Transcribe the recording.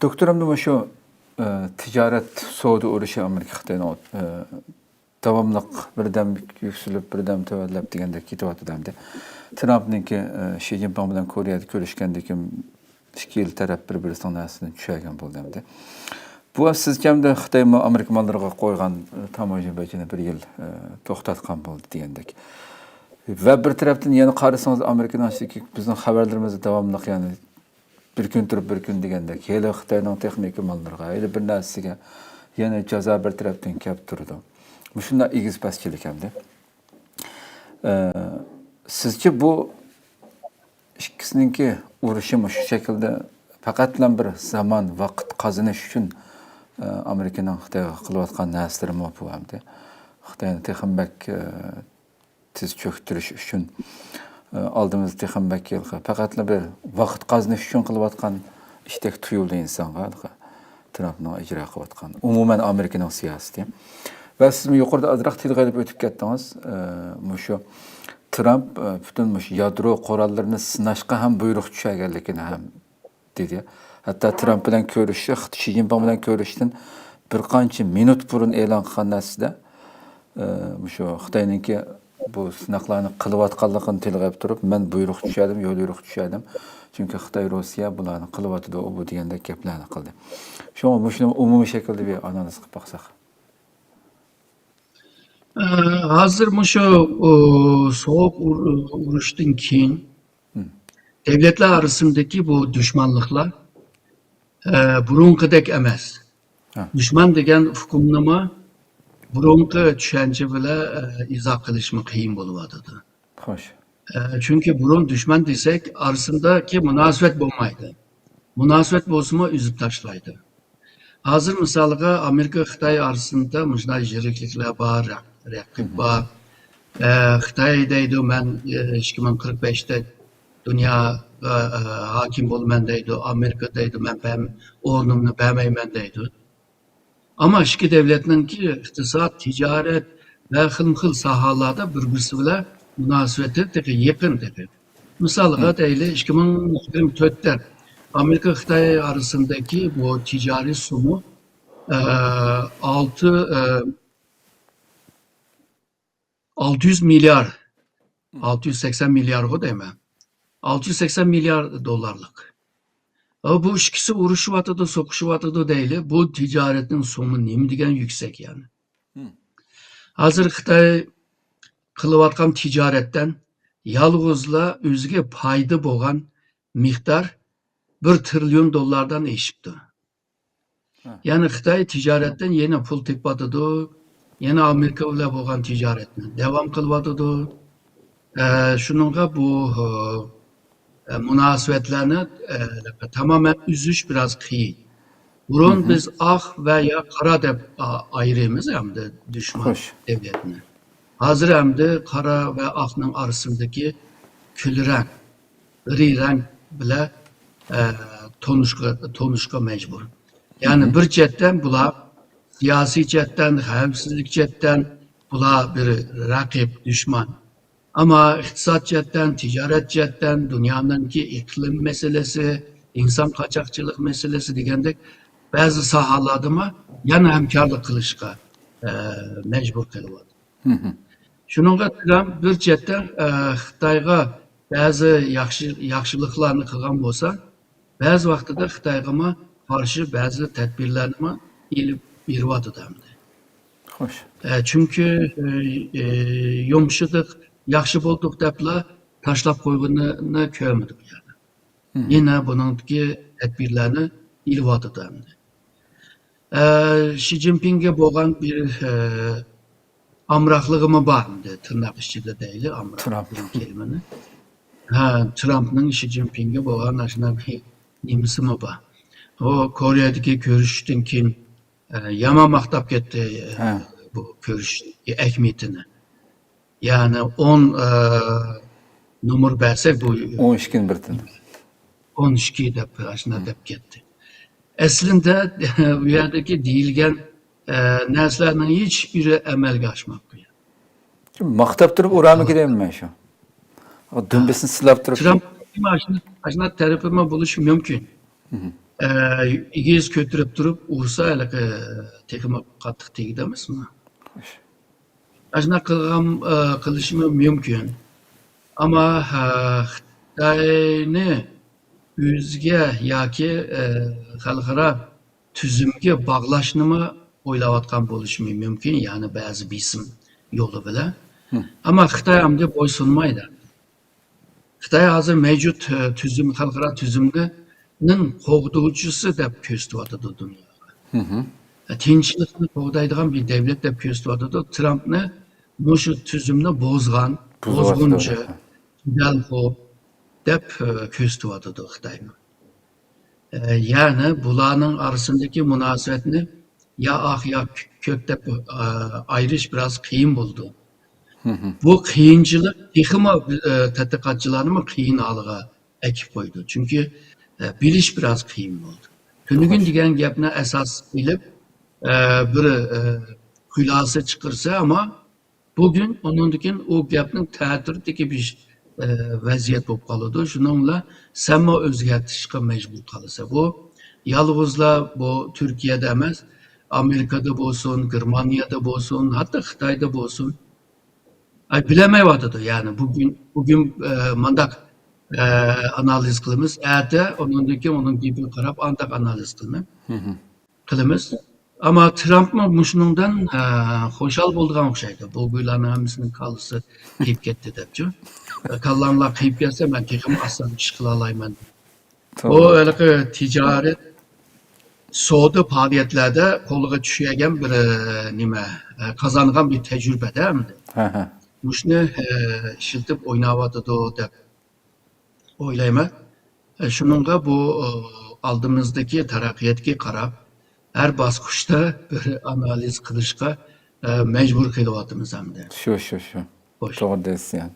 Doktoram da şu ticaret soğudu uğraşı Amerika Xitayning davamlıq birden yükselip birden tövellep degende kityapti demdi. Trump'ninki Xi Jinping bilan Koreyada ko'rishgandagi ikki yil taraf bir-birisining narsidan tushaygan bo'ldi demdi. Bu siz kimda Xitoy Amerika mallariga qo'ygan tamojibachini bir yil to'xtatgan bo'ldi degandek. Va bir tarafdan yana qarasangiz Amerikaning bizning xabarlarimiz davomli yani bir gün turib bir gün degandek. Hele Xitoyning texnika mallariga, hele bir narsaga yana jazo bir tarafdan kelib turdi. Bu şunda igiz paschilik hamda. Sizce bu ikkisininki urushi shu shaklda faqatlan bir zaman, vaqt qazanish uchun Amerikaning Xitoyga qilayotgan narsalari bu hamda. Xitoyni texnik tiz cho'ktirish uchun aldığımız texnik yilga faqatla bir vaqt qazanish uchun qilayotgan ishdek tuyuldi insonga. Trumpning ijro qilayotgan umuman Amerikaning siyosati. Ve siz yukarıda azraq tilg'ilib o'tib ketdingiz. Şu Trump bütün yadro qurollarini sinashga ham buyruq tushaganligini ham dedi. Hatta Trump bilan ko'rishi, Xi Jinping bilan ko'rishdan bir qancha minut burun e'lon qilgan narsada shu Xitoyninki bu sinoqlarni qilayotganligini tilg'ab turib, men buyruq tushadim, yo'l buyruq tushadim. Çünkü Xitoy Rossiya bularni qilyotdi, bu degandek gaplarni qildi. Shuni umumiy shaklda bir analiz qilib baqsaq. Hazır şu soğuk uğraştın keyin devletler arasındaki bu düşmanlıklar burunqidek emas. Düşman degen hukumlama burunqi tushuncha bilan izoh qilishmi qiyin bo'lyotdi. Xo'sh. Çünkü burun düşman desek arasındaki münasebet bo'lmaydi. Münasebet bo'lsa üzüp tashlaydi. Hazır misalga Amerika Xitoy arasında mujday jirikliklar bor, raqib bor. Xitoy deydi men 2045'te dünya hakim bo'lman deydi. Amerika deydi men o'rnimni bermayman deydi. Ama ikki devletninki iqtisod, ticaret ve xil sahalarda bir-birisi bilan munosabati yaqin dedi. Misalga deyli 2024'te Amerika Xitoy arasındaki bu ticari sumu 600 milyar 680 milyar o değil mi? 680 milyar dolarlık. Ama bu ikisi uruşuvatıda, sokuşuvatıda değil. Bu ticaretin sonu neyim degen yüksek yani. Hazır Xitoy kılıvatkan ticaretten yalğızla özge payda boğan miktar 1 trilyon dolardan eşipti. Yani Xitoy ticaretten yine pul tepatıdı, yine Amerika ile boğan ticaretini devam kılvatıdı. Şununla bu münasebetlerini tamamen üzüş biraz kıyı. Burun biz ah veya kara deb ayırıyoruz hem de düşman devletini. Hazır hem de kara ve ahның arasındaki külü renk, gri renk bile tonuşka mecbur. Yani bir cetten bular siyasi cetten, xavfsizlik cetten bular bir rakip, düşman. Ama iktisat cetten, ticaret cetten, dünyanınki iklim meselesi, insan kaçakçılık meselesi degendek bazı sahalarda mı yana hemkarlık kılışka mecbur kılıyor. Şununla Trump bir cetten Xitoyga bazı yaxşılıklarını kılgan olsa, bazı vaxtida Xitoyga karşı bazı tedbirlerini ilip birvatı demdi. Hoş. Çünkü yumuşadık, yaxşı bulduk depla taşlap koyduğunu kömedik yani. Yine bununki tedbirlerini ilvatı demdi. Xi Jinping'e boğan bir amraklığımı var mı de tırnak içinde değil amraklığın kelimeni. Trump'ın Xi Jinping'e boğan aşına bir nimisi mi var? O Kore'deki görüştün ki yama maktap gitti bu görüş ekmetini. Yani 10 numur versek bu 12'nin birtin. 12 de aşına dep gitti. Aslında bu yerdeki değilgen neslerinin hiçbiri emelge aşmak bu. Şimdi maktap durup uğramı gideyim ben şu. O dümbesini silap durup. Trump aşına tarafıma buluş mümkün. igiz kötürüp durup ursa tekimi qattiq tegdi emasmi? Ashuna qilishimi mumkin. Ama Xitoyni o'ziga yoki xalqaro tuzumga bog'lashnimi o'ylayotgan bo'lishimi mumkin, ya'ni ba'zi bism yo'li bilan. Ama Xitoy hamda bo'ysunmaydi. Xitoy hozir mevcut tuzum, xalqaro tuzumning qo'g'duvchisi deb ko'rsatyapti dunyoga. Tinchlikni qo'g'daydigan bir davlat deb ko'rsatyapti. Trampni shu tuzumni bozgan, bozgunchi, dalxo deb ko'rsatyapti Xitoyni. Yani bularning arasındaki münasebetini ya ah ya kök deb ayırış biraz qiyin bo'ldi. Bu qiyinchilik texmi tadqiqotchilarni qiyin holiga ekib qo'ydi. Chunki bilish biroz qiyin bo'ldi. Tunugin degan gapni asos bilib bir xulosa chiqarsa, ama bugün onundikin o gapning ta'tiridagi bir vaziyat bo'lib qoladi. Shuningla sammo o'zgartirishga majbur qolsa, bu yolg'izlar bu Turkiyada emas, Amerikada bo'lsin, Germaniyada bo'lsin, hatto Xitoyda bo'lsin. Bilemeyivadı. Yani bugün mandak analiz kılımız. Erdi onun gibi karab andak analiz kılımız. Ama Trump mı muşundan hoşal bulduğun okşaydı. Bu güylerin hemsinin kalısı kıyıp gitti depçi. Kallanlar kıyıp gelse ben tekim aslan çıkılalayım. O öyle ticaret soğudu faaliyetlerde koluğa düşüyen bir kazanılan bir tecrübe değil mi? Muşni işiltip oynavadıdı deb o'ylayman. Shuningga bu oldimizdagi taraqqiyotga qarab har bosqichda bir analiz qilishga majbur qilyapmiz hamda. Shu. To'g'ri deysiz yani.